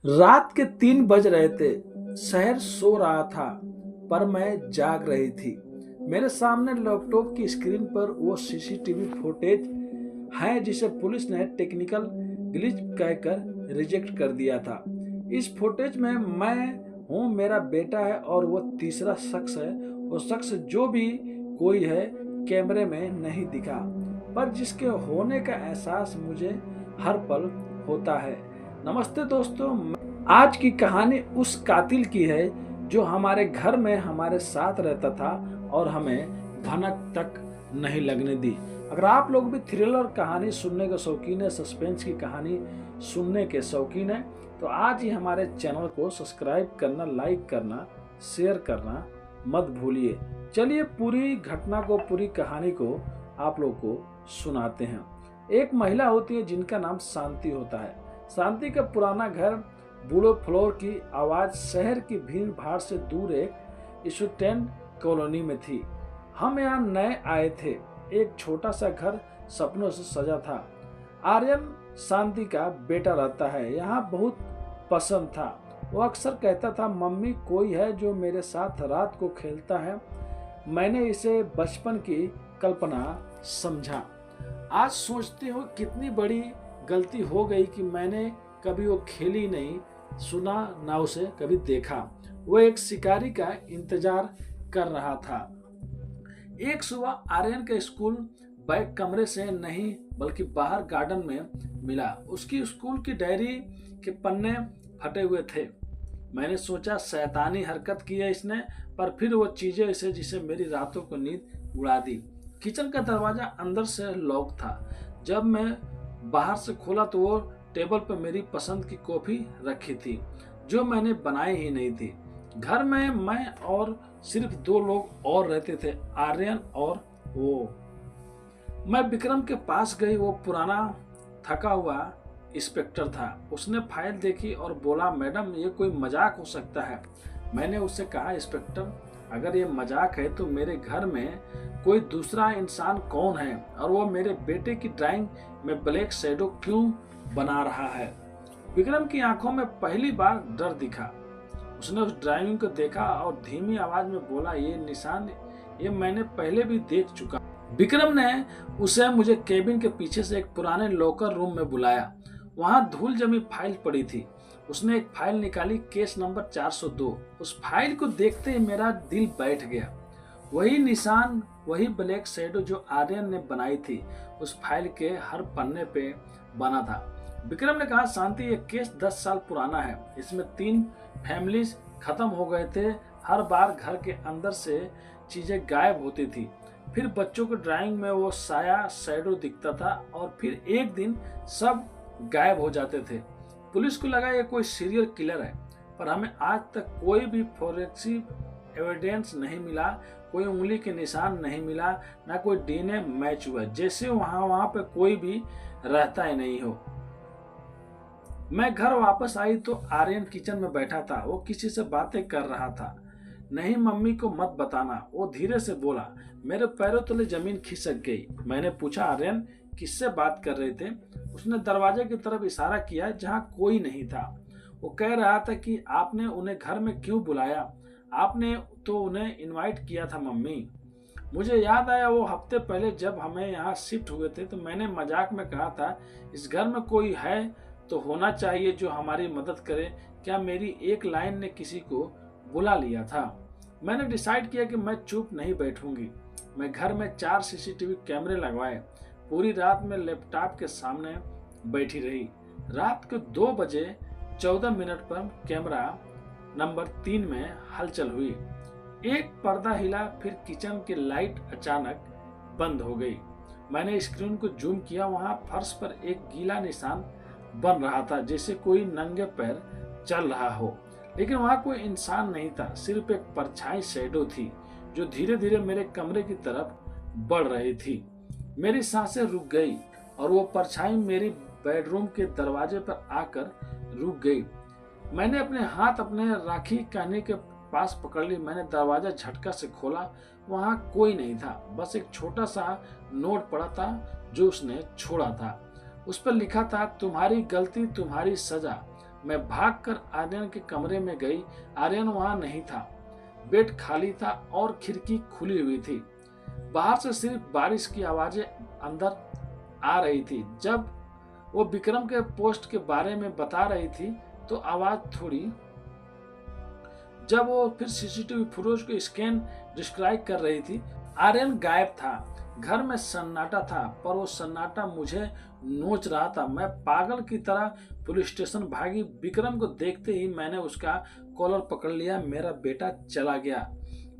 रात के 3 बज रहे थे। शहर सो रहा था, पर मैं जाग रही थी। मेरे सामने लैपटॉप की स्क्रीन पर वो सीसीटीवी फुटेज है जिसे पुलिस ने टेक्निकल ग्लिच कहकर रिजेक्ट कर दिया था। इस फुटेज में मैं हूँ, मेरा बेटा है और वो तीसरा शख्स है। वो शख्स जो भी कोई है कैमरे में नहीं दिखा, पर जिसके होने का एहसास मुझे हर पल होता है। नमस्ते दोस्तों, आज की कहानी उस कातिल की है जो हमारे घर में हमारे साथ रहता था और हमें भनक तक नहीं लगने दी। अगर आप लोग भी थ्रिलर कहानी सुनने के शौकीन है, सस्पेंस की कहानी सुनने के शौकीन है, तो आज ही हमारे चैनल को सब्सक्राइब करना, लाइक करना, शेयर करना मत भूलिए। चलिए पूरी घटना को, पूरी कहानी को आप लोग को सुनाते हैं। एक महिला होती है जिनका नाम शांति होता है। शांति का पुराना घर बूढ़ो फ्लोर की आवाज शहर की भीड़ भाड़ से दूर एक स्टूडेंट कॉलोनी में थी। हम यहाँ नए आए थे। एक छोटा सा घर सपनों से सजा था। आर्यन शांति का बेटा रहता है, यहाँ बहुत पसंद था। वो अक्सर कहता था, मम्मी कोई है जो मेरे साथ रात को खेलता है। मैंने इसे बचपन की कल्पना समझा। आज सोचती हूँ कितनी बड़ी गलती हो गई कि मैंने कभी वो खेली नहीं, सुना ना उसे कभी देखा। वो एक शिकारी का इंतजार कर रहा था। एक सुबह आर्यन का स्कूल बैग कमरे से नहीं बल्कि बाहर गार्डन में मिला। उसकी स्कूल की डायरी के पन्ने फटे हुए थे। मैंने सोचा शैतानी हरकत की है इसने, पर फिर वो चीजें इसे जिसे मेरी रातों को नींद उड़ा दी। किचन का दरवाजा अंदर से लॉक था। जब मैं बाहर से खोला तो वो टेबल पर मेरी पसंद की कॉफी रखी थी, जो मैंने बनाई ही नहीं थी। घर में मैं और सिर्फ 2 लोग और रहते थे, आर्यन और वो। मैं विक्रम के पास गई। वो पुराना थका हुआ इंस्पेक्टर था। उसने फाइल देखी और बोला, मैडम ये कोई मजाक हो सकता है। मैंने उससे कहा, इंस्पेक्टर अगर ये मजाक है तो मेरे घर में कोई दूसरा इंसान कौन है, और वो मेरे बेटे की ड्राइंग में ब्लैक शैडो क्यों बना रहा है। विक्रम की आंखों में पहली बार डर दिखा। उसने उस ड्राइंग को देखा और धीमी आवाज में बोला, ये निशान ये मैंने पहले भी देख चुका। विक्रम ने उसे मुझे केबिन के पीछे से एक पुराने लॉकर रूम में बुलाया। वहां धूल जमी फाइल पड़ी थी। उसने एक फाइल निकाली, केस नंबर 402। उस फाइल को देखते ही मेरा दिल बैठ गया। वही निशान, वही ब्लैक शैडो जो आर्यन ने बनाई थी, उस फाइल के हर पन्ने पे बना था। विक्रम ने कहा, शांति ये केस 10 साल पुराना है। इसमें 3 फैमिलीज खत्म हो गए थे। हर बार घर के अंदर से चीजें गायब होती थी। फिर बच्चों के ड्राइंग में वो साया शैडो दिखता था और फिर एक दिन सब गायब हो जाते थे। पुलिस को लगा ये कोई सीरियल किलर है, पर हमें आज तक कोई भी फोरेंसिक एविडेंस नहीं मिला। कोई उंगली के निशान नहीं मिला, ना कोई डीएनए मैच हुआ, जैसे वहां पे कोई भी रहता ही नहीं हो। मैं घर वापस आई तो आर्यन किचन में बैठा था। वो किसी से बातें कर रहा था। नहीं, मम्मी को मत बताना, वो धीरे से बोला। मेरे पैरों तले जमीन खिसक गई। मैंने पूछा, आर्यन किससे बात कर रहे थे? उसने दरवाजे की तरफ इशारा किया जहां कोई नहीं था। वो कह रहा था कि आपने उन्हें घर में क्यों बुलाया? आपने तो उन्हें इनवाइट किया था मम्मी। मुझे याद आया वो हफ्ते पहले जब हमें यहाँ शिफ्ट हुए थे तो मैंने मजाक में कहा था, इस घर में कोई है तो होना चाहिए जो हमारी मदद करे। क्या मेरी एक लाइन ने किसी को बुला लिया था? मैंने डिसाइड किया कि मैं चुप नहीं बैठूंगी। मैं घर में 4 सीसीटीवी कैमरे लगवाए। पूरी रात में लैपटॉप के सामने बैठी रही। रात को 2 बजे 14 मिनट पर कैमरा नंबर 3 में हलचल हुई। एक पर्दा हिला, फिर किचन की लाइट अचानक बंद हो गई। मैंने स्क्रीन को जूम किया। वहां फर्श पर एक गीला निशान बन रहा था, जैसे कोई नंगे पैर चल रहा हो, लेकिन वहां कोई इंसान नहीं था। सिर्फ एक परछाई शैडो थी जो धीरे धीरे मेरे कमरे की तरफ बढ़ रही थी। मेरी सांसें रुक गई और वो परछाई मेरी बेडरूम के दरवाजे पर आकर रुक गई। मैंने अपने हाथ अपने राखी कहने के पास पकड़ ली। मैंने दरवाजा झटका से खोला। वहां कोई नहीं था, बस एक छोटा सा नोट पड़ा था जो उसने छोड़ा था। उस पर लिखा था, तुम्हारी गलती तुम्हारी सजा, मैं भागकर आर्यन के कमरे में गई। आर्यन वहां नहीं था। बेड खाली था और खिड़की खुली हुई थी। बाहर से सिर्फ बारिश की आवाजें अंदर आ रही थी। जब वो विक्रम के पोस्ट के बारे में बता रही थी तो आवाज थोड़ी। जब वो फिर सीसीटीवी फुटेज को स्कैन डिस्क्राइब कर रही थी, आर्यन गायब था। घर में सन्नाटा था, पर वो सन्नाटा मुझे नोच रहा था। मैं पागल की तरह पुलिस स्टेशन भागी। विक्रम को देखते ही मैंने उसका कॉलर पकड़ लिया। मेरा बेटा चला गया।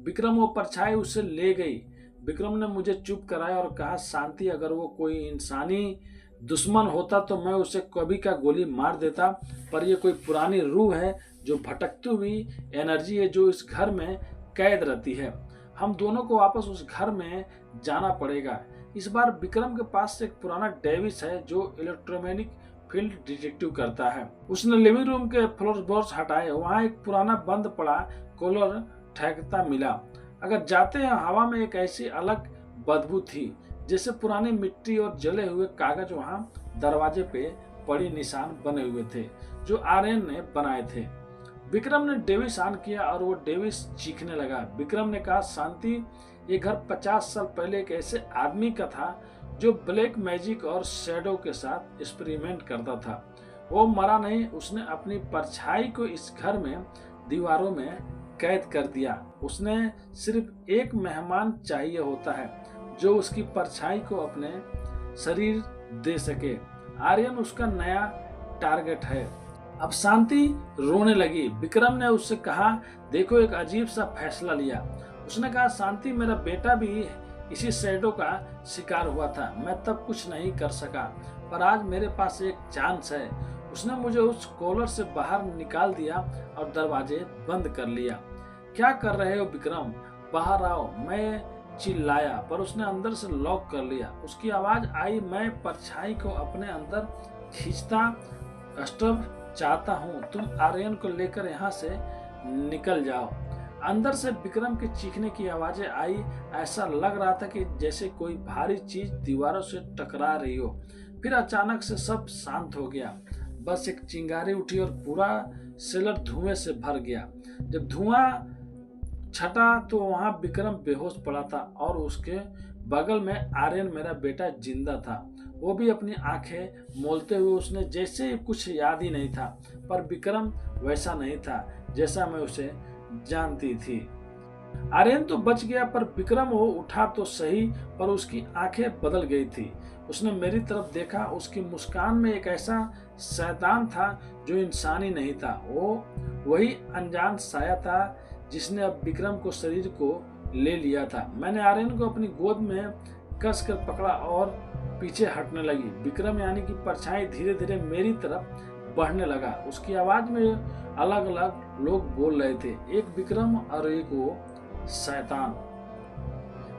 विक्रम वो परछाई उससे ले गई। विक्रम ने मुझे चुप कराया और कहा, शांति, अगर वो कोई इंसानी दुश्मन होता तो मैं उसे कभी का गोली मार देता, पर ये कोई पुरानी रूह है जो भटकती हुई एनर्जी है जो इस घर में कैद रहती है। हम दोनों को वापस उस घर में जाना पड़ेगा। इस बार विक्रम के पास एक पुराना डेविस है जो इलेक्ट्रोमैग्नेटिक फील्ड डिटेक्टिव करता है। उसने लिविंग रूम के फ्लोरबोर्ड्स हटाए। वहां एक पुराना बंद पड़ा कूलर ठहरता मिला। अगर जाते हैं, हवा में एक ऐसी अलग बदबू थी जैसे पुरानी मिट्टी और जले हुए कागज। वहां दरवाजे पे पड़ी निशान बने हुए थे जो आर्यन ने बनाए थे। विक्रम ने डेविस ऑन किया और वो डेविस चीखने लगा। विक्रम ने कहा, शांति, ये घर 50 साल पहले एक ऐसे आदमी का था जो ब्लैक मैजिक और शैडो के साथ एक्सपेरिमेंट करता था। वो मरा नहीं, उसने अपनी परछाई को इस घर में दीवारों में कैद कर दिया। उसने सिर्फ एक मेहमान चाहिए होता है जो उसकी परछाई को अपने शरीर दे सके। आर्यन उसका नया टारगेट है। अब शांति रोने लगी। विक्रम ने उससे कहा, देखो, एक अजीब सा फैसला लिया। उसने कहा, शांति, मेरा बेटा भी इसी शैडो का शिकार हुआ था। मैं तब कुछ नहीं कर सका, पर आज मेरे पास एक चांस है। उसने मुझे उस कॉलर से बाहर निकाल दिया और दरवाजे बंद कर लिया। क्या कर रहे हो विक्रम, बाहर आओ, मैं चिल्लाया, पर उसने अंदर से लॉक कर लिया। उसकी आवाज आई, मैं परछाई को अपने अंदर खींचता स्टब चाहता हूँ। तुम आर्यन को लेकर यहाँ से निकल जाओ। अंदर से विक्रम के चीखने की आवाजें आई। ऐसा लग रहा था कि जैसे कोई भारी चीज दीवारों से टकरा रही हो। फिर अचानक से सब शांत हो गया। बस एक चिंगारी उठी और पूरा सेलर धुएं से भर गया। जब धुआं छटा तो वहां विक्रम बेहोश पड़ा था और उसके बगल में आर्यन, मेरा बेटा, जिंदा था। वो भी अपनी आंखें मोलते हुए। उसने जैसे कुछ याद ही नहीं था, पर विक्रम वैसा नहीं था जैसा मैं उसे जानती थी। आर्यन तो बच गया, पर विक्रम वो उठा तो सही, पर उसकी आंखें बदल गई थी। उसने मेरी तरफ देखा। उसकी मुस्कान में एक ऐसा शैतान था जो इंसानी नहीं था। वो वही अनजान साया था जिसने अब विक्रम को शरीर को ले लिया था। मैंने आर्यन को अपनी गोद में कस कर पकड़ा और पीछे हटने लगी। विक्रम यानी कि परछाई धीरे धीरे मेरी तरफ बढ़ने लगा। उसकी आवाज में अलग अलग लोग बोल रहे थे, एक विक्रम और एक वो शैतान।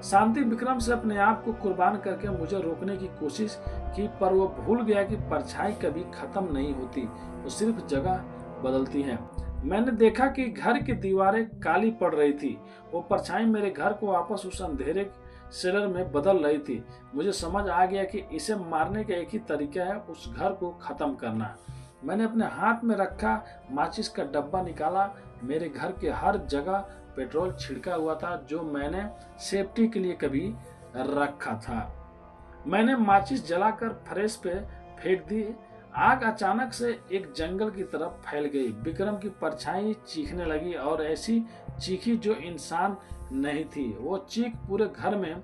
शांति विक्रम से अपने आप को कुर्बान करके मुझे रोकने की कोशिश की, पर वो भूल गया कि परछाई कभी खत्म नहीं होती, वो सिर्फ जगह बदलती है। मैंने देखा कि घर की दीवारें काली पड़ रही थी। वो परछाई मेरे घर को वापस उस अंधेरे सेलर में बदल रही थी। मुझे समझ आ गया कि इसे मारने का एक ही तरीका है, उस घर को खत्म करना। मैंने अपने हाथ में रखा माचिस का डब्बा निकाला। मेरे घर के हर जगह पेट्रोल छिड़का हुआ था जो मैंने सेफ्टी के लिए कभी रखा था। मैंने माचिस जलाकर फर्श पे फेंक दी। आग अचानक से एक जंगल की तरफ फैल गई। विक्रम की परछाई चीखने लगी और ऐसी चीखी जो इंसान नहीं थी। वो चीख पूरे घर में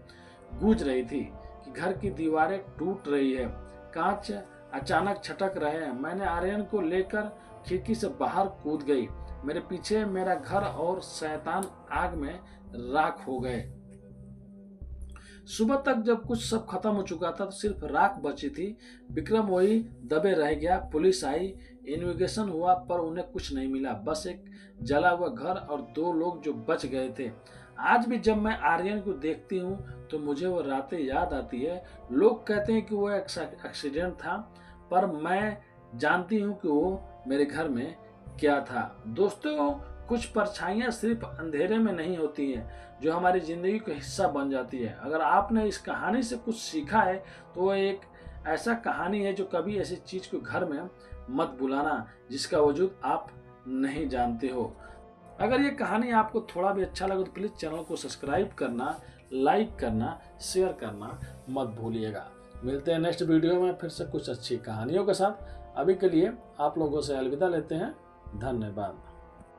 गूंज रही थी कि घर की दीवारें टूट रही है, कांच अचानक छटक रहे हैं। मैंने आर्यन को लेकर खिड़की से बाहर कूद गई। मेरे पीछे मेरा घर और शैतान आग में राख हो गए। सुबह तक जब कुछ सब खत्म हो चुका था तो सिर्फ राख बची थी। विक्रम वही दबे रह गया। पुलिस आई, इन्वेस्टिगेशन हुआ, पर उन्हें कुछ नहीं मिला, बस एक जला हुआ घर और 2 लोग जो बच गए थे। आज भी जब मैं आर्यन को देखती हूँ तो मुझे वो रातें याद आती है। लोग कहते हैं कि वो एक्सीडेंट था, पर मैं जानती हूँ कि वो मेरे घर में क्या था। दोस्तों, कुछ परछाइयाँ सिर्फ अंधेरे में नहीं होती हैं, जो हमारी जिंदगी का हिस्सा बन जाती है। अगर आपने इस कहानी से कुछ सीखा है तो वो एक ऐसा कहानी है जो कभी ऐसी चीज को घर में मत बुलाना जिसका वजूद आप नहीं जानते हो। अगर ये कहानी आपको थोड़ा भी अच्छा लगे तो प्लीज़ चैनल को सब्सक्राइब करना, लाइक करना, शेयर करना मत भूलिएगा। मिलते हैं नेक्स्ट वीडियो में फिर से कुछ अच्छी कहानियों के साथ। अभी के लिए आप लोगों से अलविदा लेते हैं। धन्यवाद।